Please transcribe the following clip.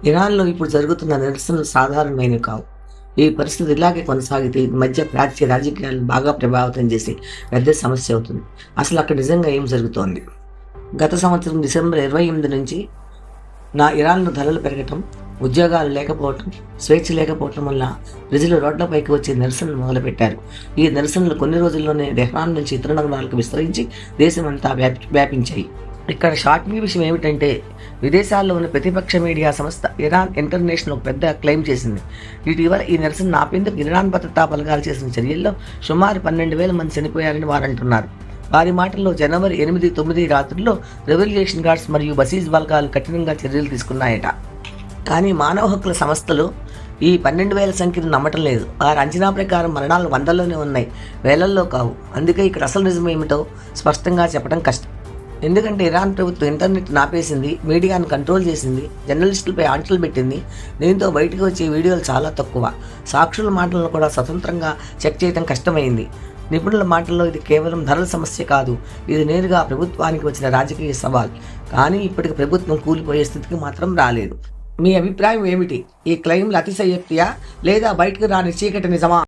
ఇరాన్లో ఇప్పుడు జరుగుతున్న నిరసనలు సాధారణమైనవి కావు. ఈ పరిస్థితి ఇలాగే కొనసాగితే ఈ మధ్య ప్రాచ్య రాజకీయాలను బాగా ప్రభావితం చేసే పెద్ద సమస్య అవుతుంది. అసలు అక్కడ నిజంగా ఏం జరుగుతోంది? గత సంవత్సరం డిసెంబర్ 28 నుంచి ఇరాన్లో ధరలు పెరగటం, ఉద్యోగాలు లేకపోవటం, స్వేచ్ఛ లేకపోవటం వల్ల ప్రజలు రోడ్లపైకి వచ్చి నిరసనలు మొదలుపెట్టారు. ఈ నిరసనలు కొన్ని రోజుల్లోనే టెహ్రాన్ నుంచి ఇతర నగరాలకు విస్తరించి దేశమంతా వ్యాపించాయి. ఇక్కడ షాకింగ్ విషయం ఏమిటంటే, విదేశాల్లో ఉన్న ప్రతిపక్ష మీడియా సంస్థ ఇరాన్ ఇంటర్నేషనల్ ఒక పెద్ద క్లెయిమ్ చేసింది. ఇటీవల ఈ నిరసన ఆపేందుకు ఇరాన్ భద్రతా బలగాలు చేసిన చర్యల్లో సుమారు 12,000 మంది చనిపోయారని వారు అంటున్నారు. వారి మాటల్లో జనవరి 8, 9 రాత్రుల్లో రెవల్యూషన్ గార్డ్స్ మరియు బసీజ్ బలగాలు కఠినంగా చర్యలు తీసుకున్నాయట. కానీ మానవ హక్కుల సంస్థలు ఈ 12,000 సంఖ్యను నమ్మటం లేదు. వారి అంచనా ప్రకారం మరణాలు వందల్లోనే ఉన్నాయి, వేలల్లో కావు. అందుకే ఇక్కడ అసలు నిజం ఏమిటో స్పష్టంగా చెప్పడం కష్టం. ఎందుకంటే ఇరాన్ ప్రభుత్వం ఇంటర్నెట్ నాపేసింది, మీడియాను కంట్రోల్ చేసింది, జర్నలిస్టులపై ఆంక్షలు పెట్టింది. దీంతో బయటకు వచ్చే వీడియోలు చాలా తక్కువ. సాక్షుల మాటలను కూడా స్వతంత్రంగా చెక్ చేయడం కష్టమైంది. నిపుణుల మాటల్లో ఇది కేవలం ధరల సమస్య కాదు, ఇది నేరుగా ప్రభుత్వానికి వచ్చిన రాజకీయ సవాల్. కానీ ఇప్పటికి ప్రభుత్వం కూలిపోయే స్థితికి మాత్రం రాలేదు. మీ అభిప్రాయం ఏమిటి? ఈ క్లెయిమ్లు అతిశయోక్తియా లేదా బయటకు రాని చీకటి నిజమా?